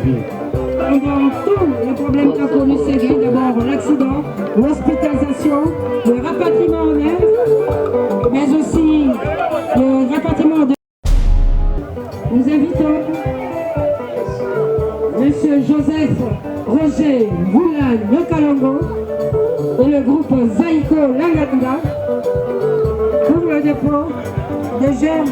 vie. Pendant tous les problèmes qu'a connu Séguin, d'abord l'accident, l'hospitalisation, le rapatriement en air, mais aussi le rapatriement de... Nous invitons M. Joseph Roger Boulane Yokalongo et le groupe Zaïko Langanda pour le dépôt des germes.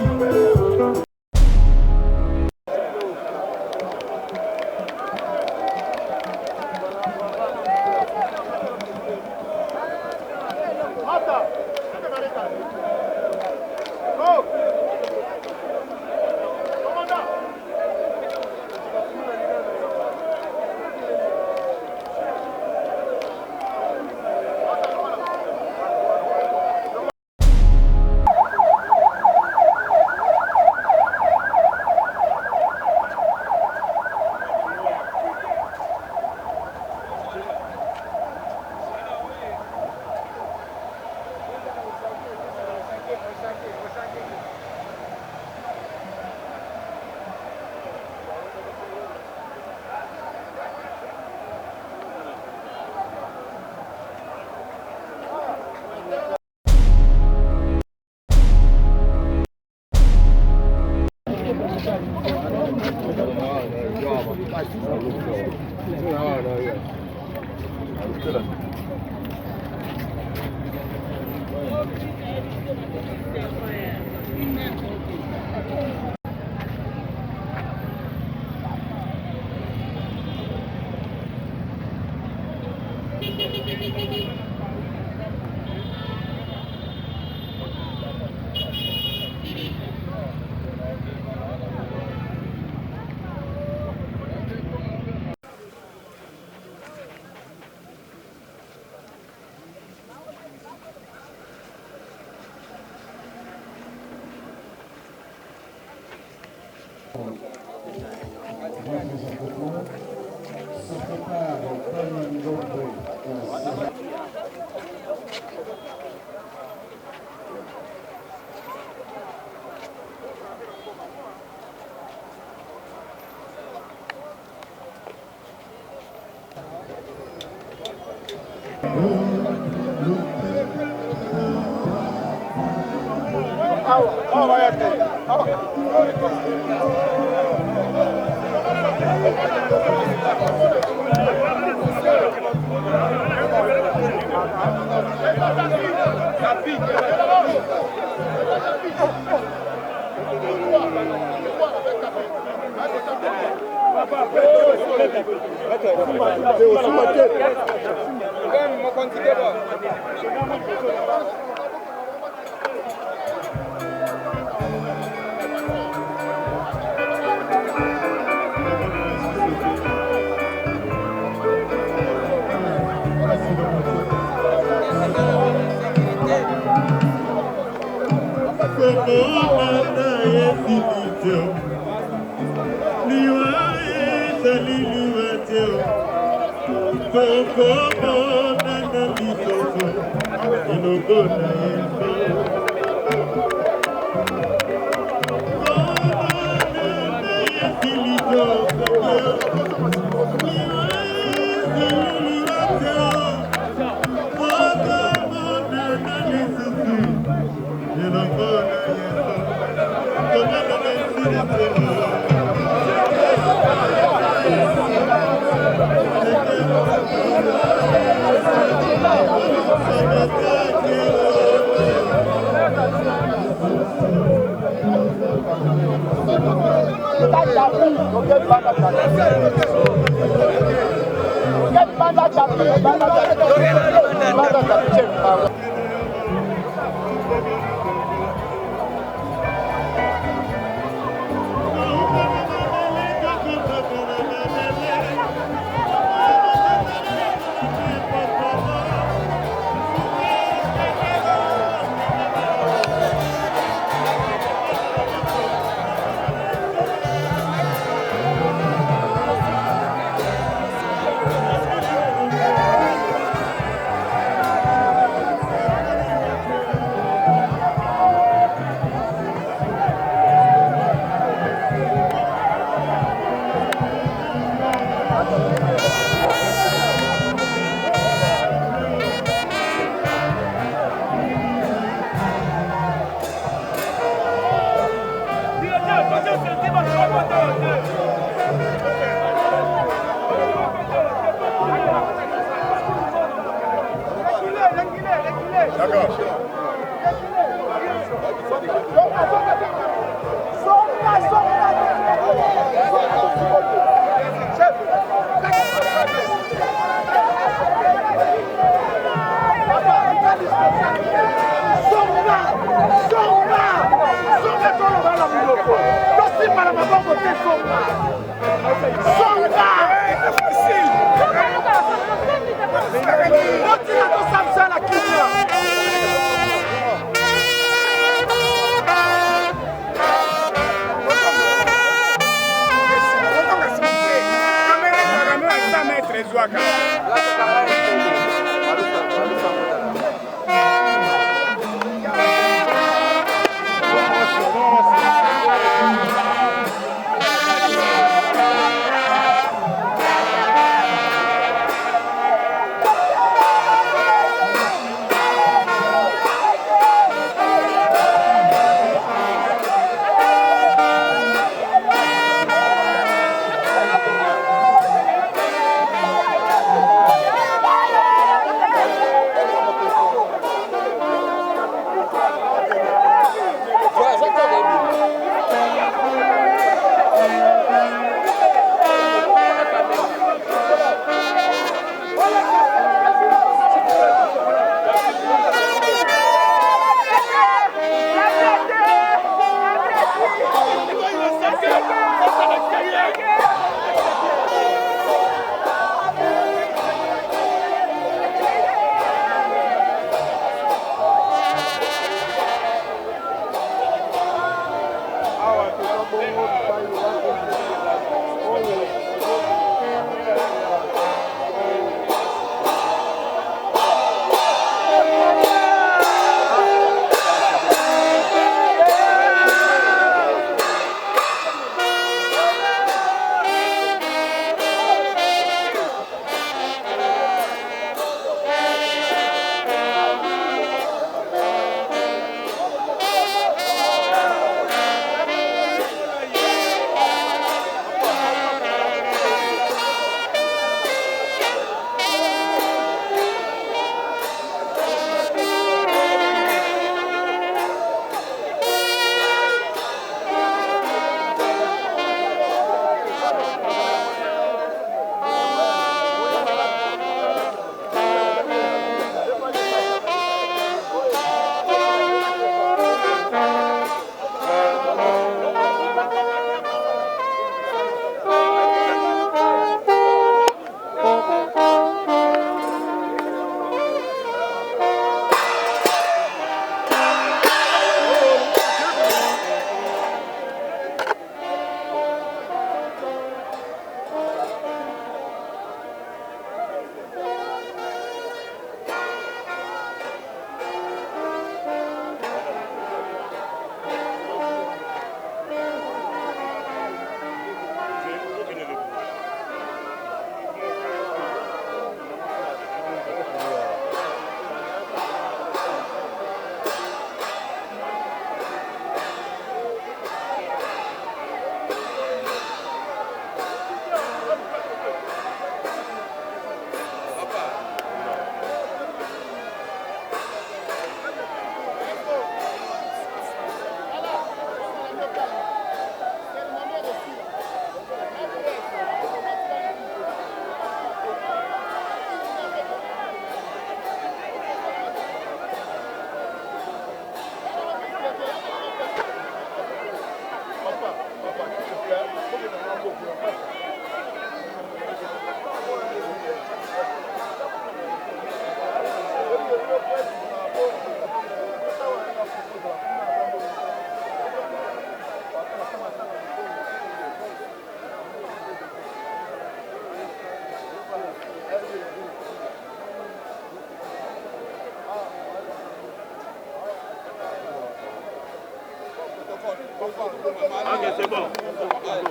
Ok, c'est bon.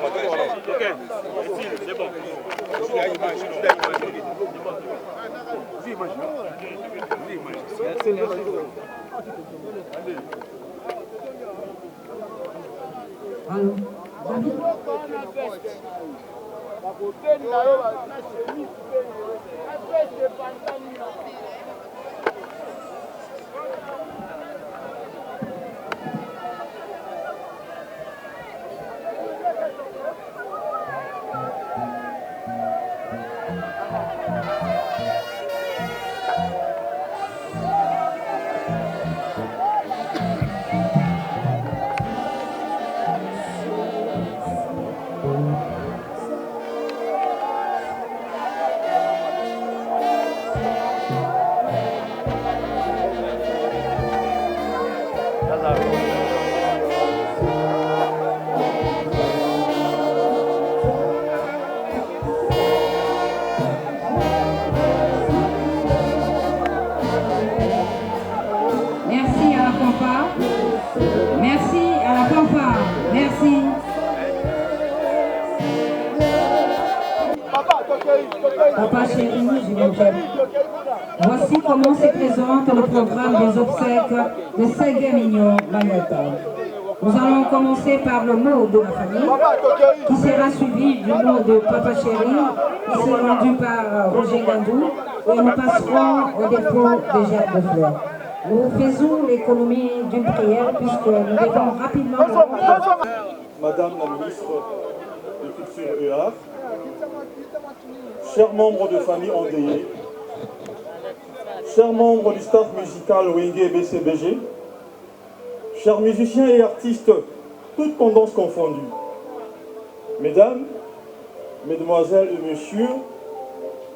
Ok, ici, c'est bon. Merci à la fanfare. Merci à la fanfare. Merci. Papa chéri, je vous aime. Voici comment se présente le programme des obsèques de Ségué Mignon Magnata. Nous allons commencer par le mot de la famille, qui sera suivi du mot de Papa chéri, ici rendu par Roger Gandou, et nous passerons au dépôt des gerbes de fleurs. Nous faisons l'économie d'une prière puisque nous devons rapidement... Madame la ministre de Culture et Arts, chers membres de famille endeuillée, chers membres du staff musical Wenge BCBG, chers musiciens et artistes, toutes tendances confondues, mesdames, mesdemoiselles et messieurs,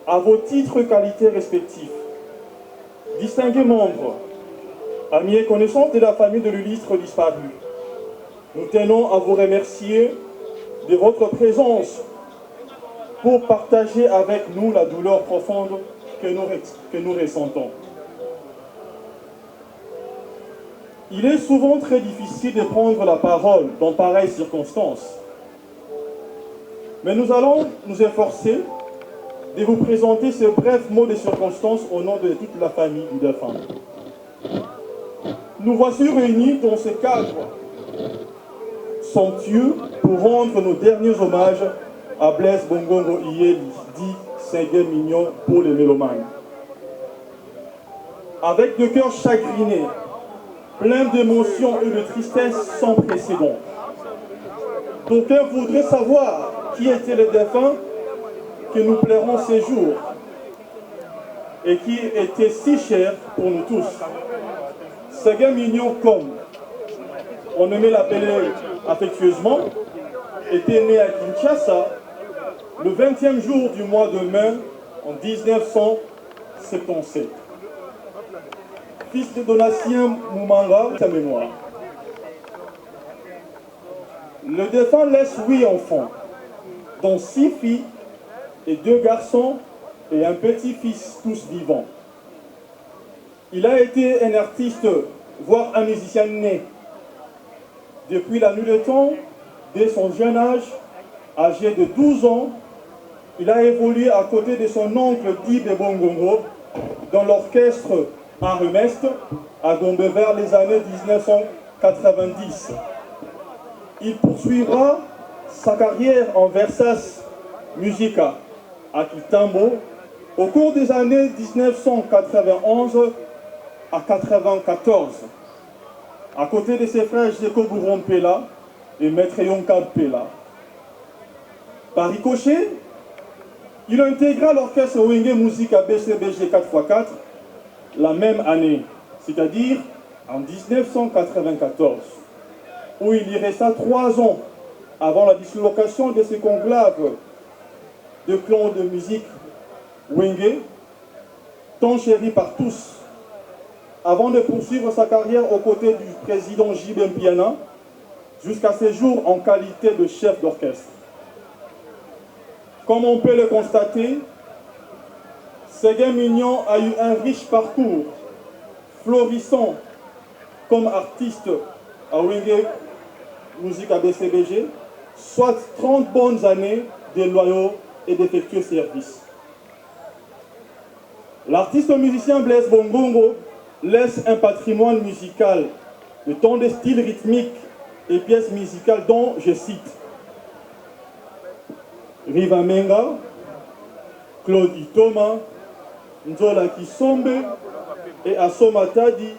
à vos titres et qualités respectifs, distingués membres, amis et connaissances de la famille de l'illustre disparu, nous tenons à vous remercier de votre présence pour partager avec nous la douleur profonde que nous ressentons. Il est souvent très difficile de prendre la parole dans pareilles circonstances, mais nous allons nous efforcer de vous présenter ce bref mot de circonstance au nom de toute la famille du défunt. Nous voici réunis dans ce cadre somptueux pour rendre nos derniers hommages à Blaise Bongongo Iye, dit Ségué Mignon pour les mélomanes. Avec le cœur chagriné, plein d'émotions et de tristesse sans précédent. D'aucuns voudraient savoir qui était le défunt que nous plairons ces jours et qui était si cher pour nous tous. Ségué Mignon, comme on aimait l'appeler affectueusement, était né à Kinshasa le 20e jour du mois de mai en 1977. Fils de Donatien Moumanga, sa mémoire. Le défunt laisse 8 enfants, dont 6 filles et 2 garçons et un petit-fils, tous vivants. Il a été un artiste, voire un musicien né. Depuis la nuit des temps, dès son jeune âge, âgé de 12 ans, il a évolué à côté de son oncle Dibé Bongongo dans l'orchestre Arumeste à Gombe vers les années 1990. Il poursuivra sa carrière en Versas Musica à Kitambo au cours des années 1991 à 1994, à côté de ses frères Jeko Bouron Pela et Maître Yonkab Pela. Par ricochet, il intégra l'orchestre Wenge Musica BCBG 4x4 la même année, c'est-à-dire en 1994, où il y resta 3 ans avant la dislocation de ce conclave de clans de musique Wenge, tant chéri par tous, avant de poursuivre sa carrière aux côtés du président J.B. Mpiana, jusqu'à ses jours en qualité de chef d'orchestre. Comme on peut le constater, Ségué Mignon a eu un riche parcours, florissant comme artiste à Wenge Musica BCBG, soit 30 bonnes années de loyaux et d'effectuer service. L'artiste musicien Blaise Bongongo laisse un patrimoine musical de tant de styles rythmiques et pièces musicales dont je cite Riva Menga, Claude Itoma, Nzola Kisombe et Assoma Tadi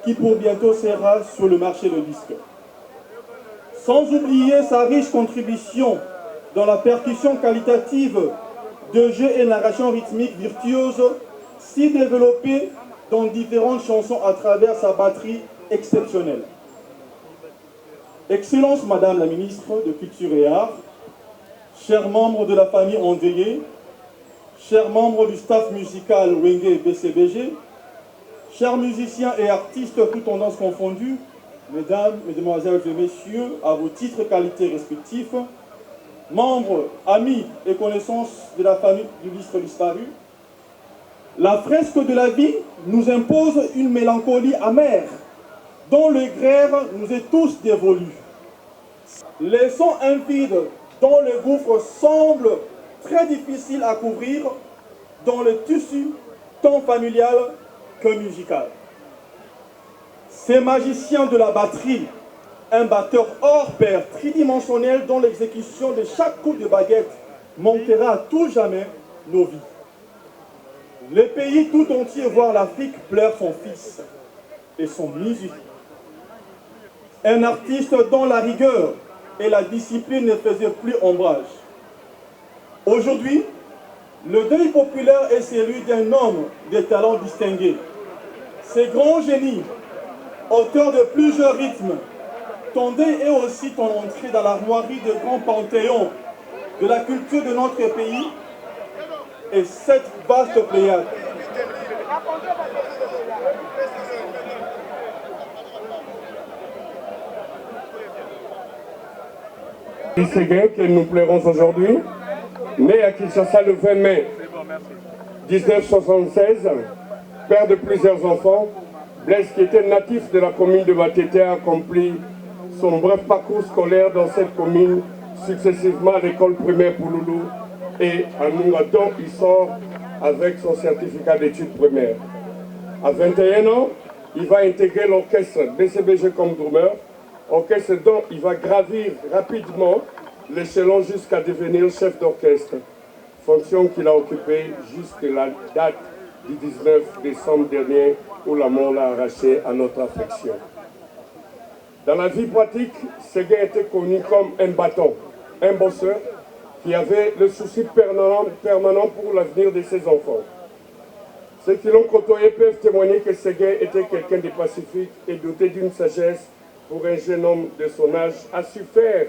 qui pour bientôt sera sur le marché de disque. Sans oublier sa riche contribution dans la percussion qualitative de jeux et narration rythmique virtuose, si développée dans différentes chansons à travers sa batterie exceptionnelle. Excellence Madame la Ministre de Culture et Arts, chers membres de la famille endeuillée, chers membres du staff musical Wenge BCBG, chers musiciens et artistes, toutes tendances confondues, mesdames, mesdemoiselles et messieurs, à vos titres et qualités respectifs, membres, amis et connaissances de la famille d'illustres disparus, la fresque de la vie nous impose une mélancolie amère, dont le grère nous est tous dévolu. Laissons un vide dont le gouffre semble très difficile à couvrir dans le tissu tant familial que musical. Ces magiciens de la batterie, un batteur hors pair, tridimensionnel dont l'exécution de chaque coup de baguette manquera à tout jamais nos vies. Le pays tout entier, voire l'Afrique, pleure son fils et son musicien. Un artiste dont la rigueur et la discipline ne faisaient plus ombrage. Aujourd'hui, le deuil populaire est celui d'un homme de talent distingué. Ces grands génies, auteurs de plusieurs rythmes, tendaient eux aussi ton entrée dans l'armoirie de grands panthéons de la culture de notre pays et cette vaste pléiade. Séguin que nous pleurons aujourd'hui, né à Kinshasa le 20 mai 1976, père de plusieurs enfants, Blaise, qui était natif de la commune de Matete, a accompli son bref parcours scolaire dans cette commune, successivement à l'école primaire Pouloulou et à Nungaton, il sort avec son certificat d'études primaires. À 21 ans, il va intégrer l'orchestre BCBG comme drummer, orchestre dont il va gravir rapidement l'échelon jusqu'à devenir chef d'orchestre, fonction qu'il a occupée jusqu'à la date du 19 décembre dernier où la mort l'a arraché à notre affection. Dans la vie pratique, Séguin était connu comme un bâton, un bosseur qui avait le souci permanent pour l'avenir de ses enfants. Ceux qui l'ont côtoyé peuvent témoigner que Séguin était quelqu'un de pacifique et doté d'une sagesse pour un jeune homme de son âge, a su faire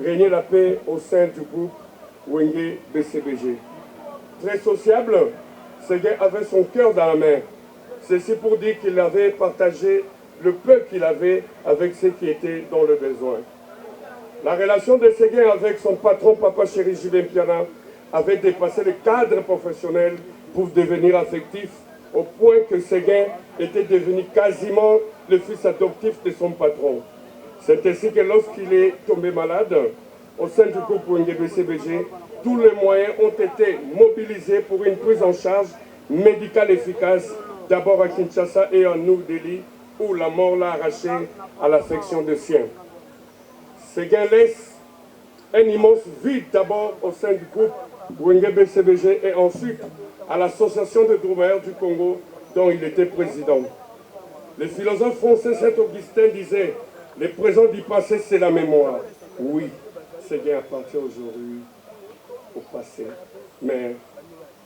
régner la paix au sein du groupe Wenge BCBG. Très sociable, Séguin avait son cœur dans la main. Ceci pour dire qu'il avait partagé le peu qu'il avait avec ceux qui étaient dans le besoin. La relation de Séguin avec son patron, Papa Chéri Julien Piana, avait dépassé le cadre professionnel pour devenir affectif, au point que Séguin était devenu quasiment le fils adoptif de son patron. C'est ainsi que lorsqu'il est tombé malade, au sein du groupe Wenge BCBG, tous les moyens ont été mobilisés pour une prise en charge médicale efficace, d'abord à Kinshasa et à New Delhi, où la mort l'a arraché à l'affection de sien. Séguin laisse un immense vide d'abord au sein du groupe Wenge BCBG et ensuite à l'association de drummers du Congo dont il était président. Le philosophe français Saint-Augustin disait « Le présent du passé, c'est la mémoire ». Oui, Séguin appartient aujourd'hui au passé, mais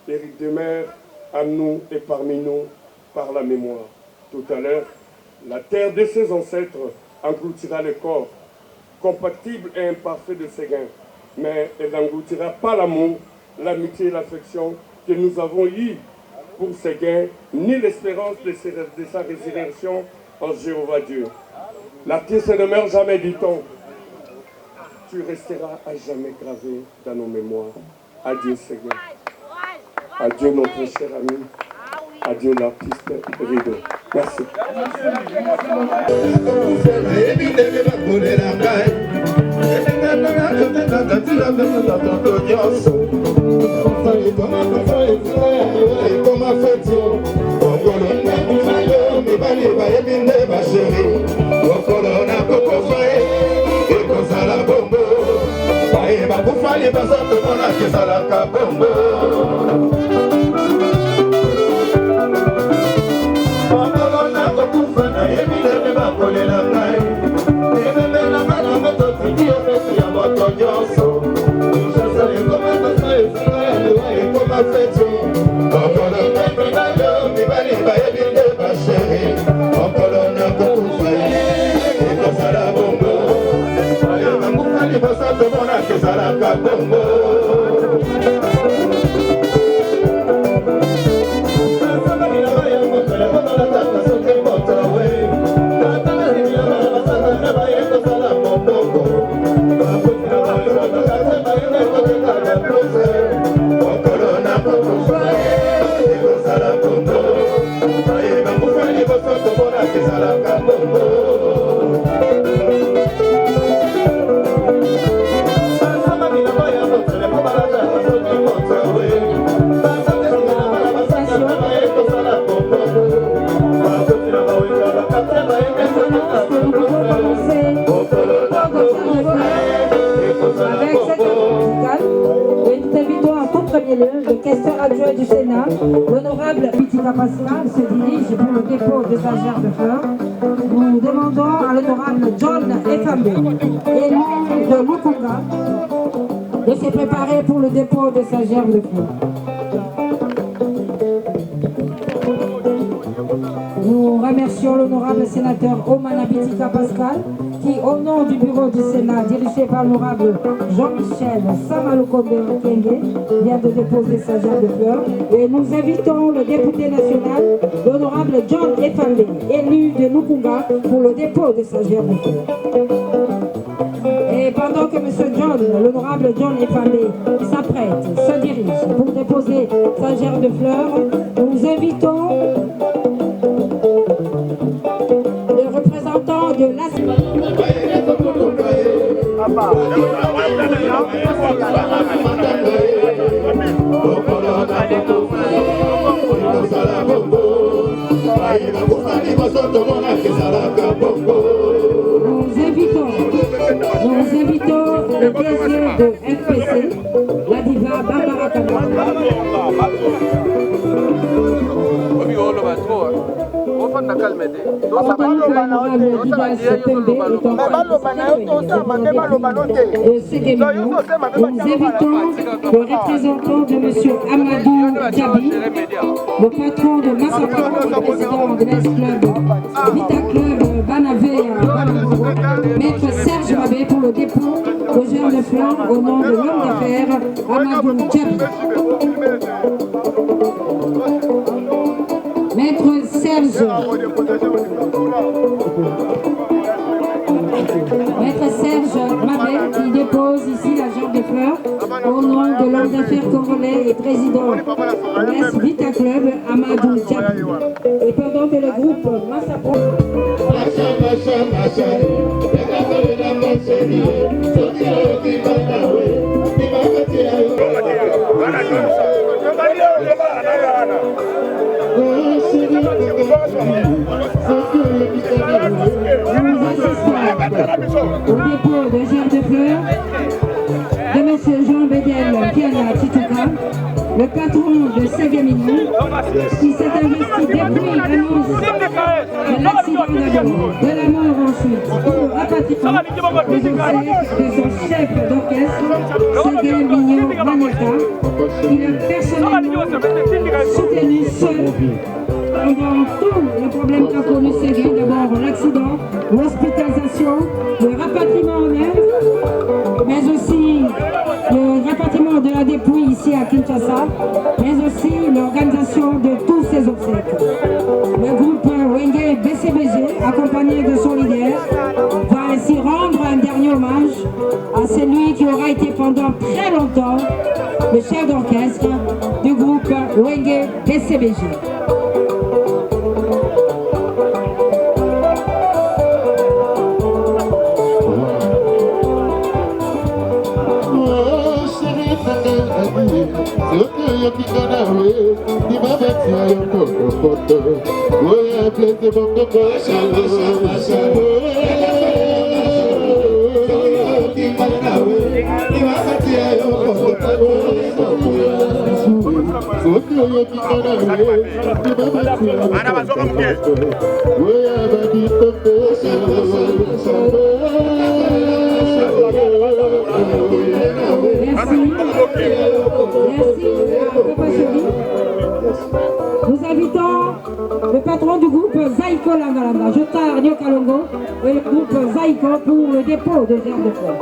il demeure à nous et parmi nous par la mémoire. Tout à l'heure, la terre de ses ancêtres engloutira le corps, compatible et imparfait de Séguin, mais elle n'engloutira pas l'amour, l'amitié et l'affection que nous avons eu pour Séguin, ni l'espérance de sa résurrection en Jéhovah Dieu. L'artiste ne meurt jamais, dit-on. Tu resteras à jamais gravé dans nos mémoires. Adieu Séguin. Adieu notre cher ami. Adieu l'artiste Rideau. Merci. Le questeur adjoint du Sénat, l'honorable Bitika Pascal, se dirige pour le dépôt de sa gerbe de fleurs. Nous demandons à l'honorable John Efambe, élu de Lukunga, de se préparer pour le dépôt de sa gerbe de fleurs. Nous remercions l'honorable sénateur Omana Bitika Pascal, qui, au nom du bureau du Sénat, dirigé par l'honorable Jean-Michel Samalukonde Kenge, vient de déposer sa gerbe de fleurs. Et nous invitons le député national, l'honorable John Efambe, élu de Lukunga, pour le dépôt de sa gerbe de fleurs. Et pendant que M. John, l'honorable John Efambe, s'apprête, se dirige pour déposer sa gerbe de fleurs, nous invitons le représentant de l'Assemblée. Nous invitons le DG de FPC, la diva Barbara Kamara. Nous invitons le représentant de M. Amadou Djabi, le patron de Massapro, le président de l'Ex-Club Vita Club Banavé, Maître Serge Mabé pour le dépôt de gerbe de fleurs au nom de l'homme d'affaires Amadou Djabi. Maître Serge Mabé qui dépose ici la gerbe de fleurs au nom de l'homme d'affaires congolais et président de l'Est Vita Club Amadou Djabi. Et pendant que le groupe Massapro au dépôt de gerbe de fleurs de M. Jean Bédel Kiana Tituka, le patron de Ségamino, qui s'est investi depuis l'annonce de l'accident d'abord, de la mort ensuite, pour le rapatriement des obsèques de son chef d'orchestre, Ségamino Maneka, qui l'a personnellement soutenu seul pendant tous les problèmes qu'a connu Séguin, d'abord l'accident, l'hospitalisation, le rapatriement en Inde, mais aussi le rapatriement de la dépouille ici à Kinshasa, mais aussi l'organisation de tous ces obsèques. Le groupe Wenge BCBG, accompagné de son leader, va ainsi rendre un dernier hommage à celui qui aura été pendant très longtemps le chef d'orchestre du groupe Wenge BCBG. Nous invitons le patron du groupe Zaïko Langalanga, Jotar Nyokalongo, et le groupe Zaïko pour le dépôt de germes de fleurs.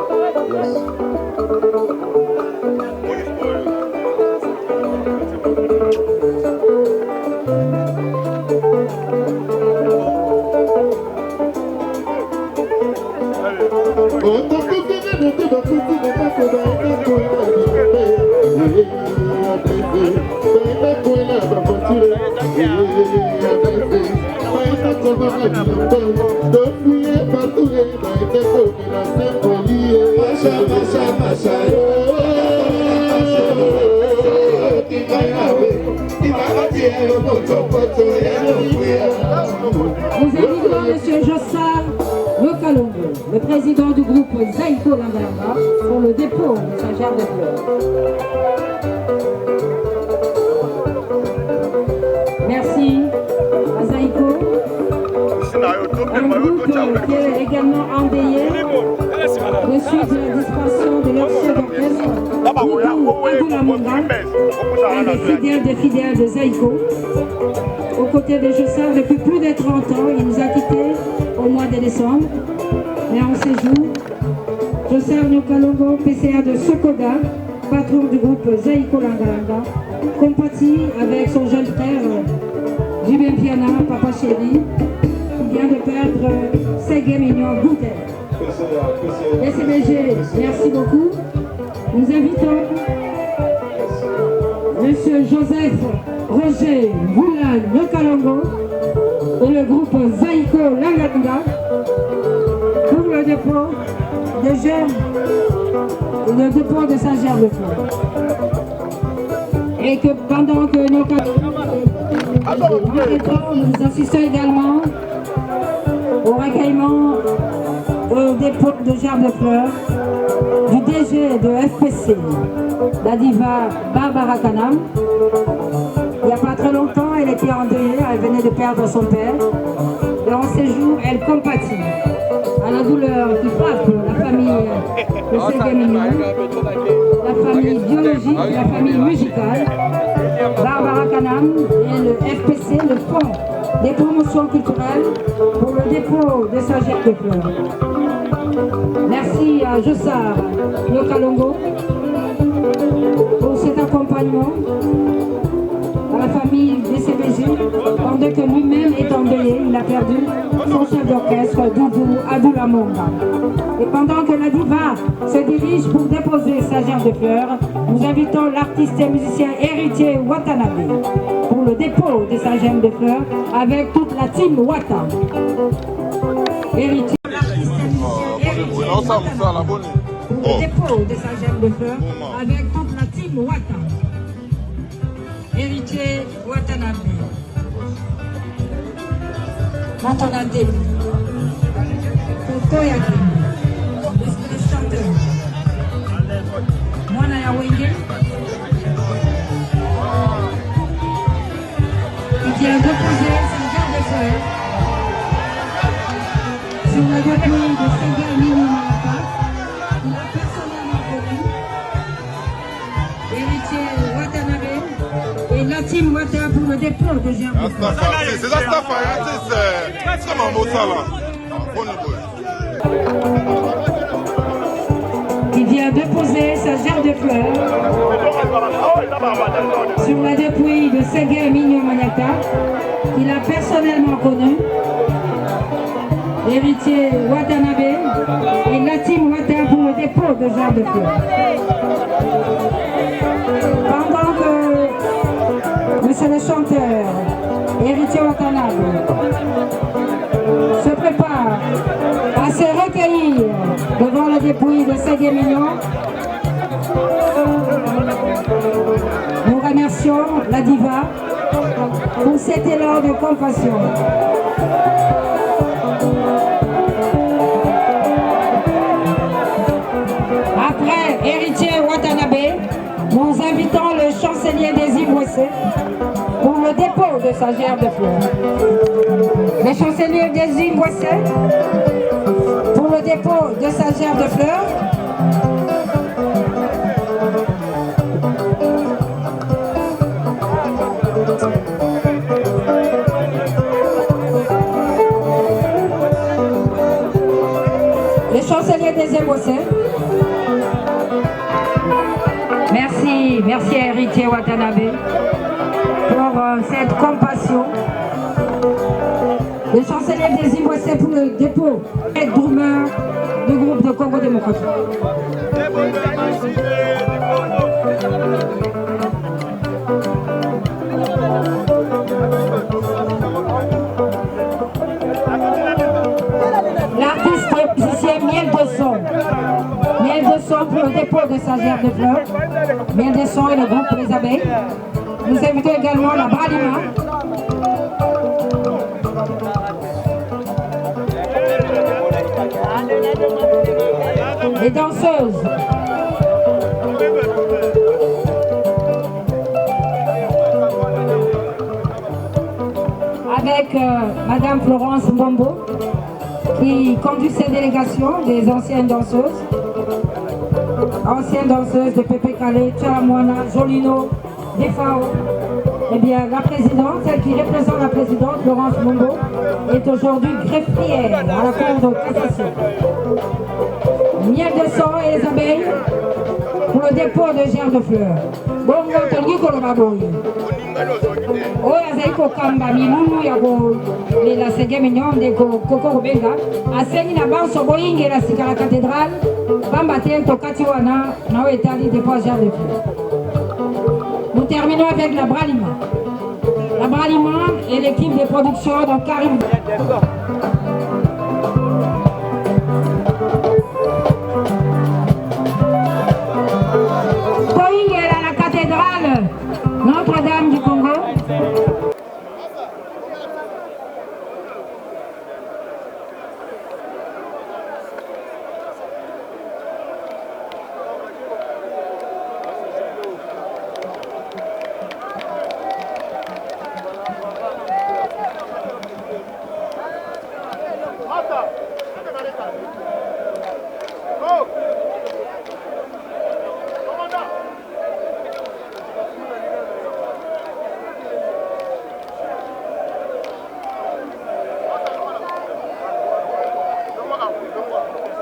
Nous invitons M. Jossar Nyokalongo, le président du groupe Zaïko Langalanga, pour le dépôt de sa gerbe de fleurs. Merci à Zaïko, un groupe qui est également endeuillé de suite de la disparition de leur chef d'orchestre, Abdoula Mongal, un des fidèles de Zaïko. Aux côtés de Jossar depuis plus de 30 ans, il nous a quittés au mois de décembre. Mais en séjour, Jossar Nyokalongo, PCA de Sokoda, patron du groupe Zaïko Langalanga, compatit avec son jeune frère, Jibin Piana, Papa Chéri, qui vient de perdre Ségué Mignon Goutet. SBG, merci beaucoup. Nous invitons M. Joseph Roger Boulal Nyokalongo et le groupe Zaïko Langalanga pour le dépôt de germes, le dépôt de sa gerbe de fleurs. Et que pendant que nous assistons également au recueillement, au dépôt de gerbes de fleurs du DG de FPC, la diva Barbara Kanam. Il n'y a pas très longtemps, elle était endeuillée, elle venait de perdre son père. Et en ces jours, elle compatit à la douleur qui frappe la famille de Ségué Mignon, la famille biologique, la famille musicale, Barbara Kanam et le FPC, le Fonds des promotions culturelles, pour le dépôt de sa gerbe de fleurs. Merci à Jossar Nyokalongo pour cet accompagnement à la famille des CBG, pendant que lui-même est endeuillé, il a perdu son chef d'orchestre, Doudou Abdoula Mongal. Et pendant que la diva se dirige pour déposer sa gerbe de fleurs, nous invitons l'artiste et musicien Héritier Watanabe pour le dépôt de sa gerbe de fleurs avec toute la team Wata. Héritier, l'artiste et musicien Héritier Watanabe pour le dépôt de sa gerbe de fleurs avec toute la team Wata. Héritier Watanabe. Matonade. Kokoyaki. Le chanteur. Mwana ya Wenge. Qui vient déposer sa gerbe de fleurs sur le dépôt de Ségué Mignon Malaka. Il a personnellement connu. Héritier Watanabe. Et la team Wata pour le dépôt de gerbe de fleurs. C'est ça, c'est comme un mot ça là. Qui vient déposer sa gerbe de fleurs sur la dépouille de Ségué Mignon Maniata, qu'il a personnellement connu, héritier Watanabe et la team Wata pour le dépôt de gerbe de fleurs. Pendant que monsieur le chanteur, héritier Watanabe, se prépare à se recueillir devant la dépouille de Ségué Mignon, nous remercions la diva pour cet élan de compassion. Après héritier Watanabe, nous invitons le chancelier des Ivoissais pour le dépôt de sa gerbe de fleurs. Le chancelier des Ivoissais pour le dépôt de sa gerbe de fleurs. Le chancelier des Ivoissais. Merci à héritier Watanabe pour cette compassion. Le chancelier des Ivoissais pour le dépôt et Doumeur du groupe de Congo démocratique. L'artiste et musicien Miel de Son. Miel de Son pour le dépôt de sa gerbe de fleurs. Miel de Son et le groupe Les Abeilles. Nous invitons également la Bralima. Les danseuses. Avec Madame Florence Mbombo, qui conduit cette délégation des anciennes danseuses de Pépé Calais, Tchalamouana, Jolino, Defao. Eh bien, la présidente, celle qui représente la présidente, Florence Mbombo, est aujourd'hui greffière à la Cour de cassation. Miel de Son et les abeilles pour le dépôt de gerbes de fleurs. Bon, oyo azali kokamba milulu ya kolela sege mignon de koko kobenga asengi na banso boyingela sika la cathédrale pamba te tokati wana na oyo etali dépôt gerbe de fleurs. Nous terminons avec la Bralima. La Bralima et l'équipe de production de Karim. Boyingela la cathédrale Notre-Dame du Congo.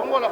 Voilà.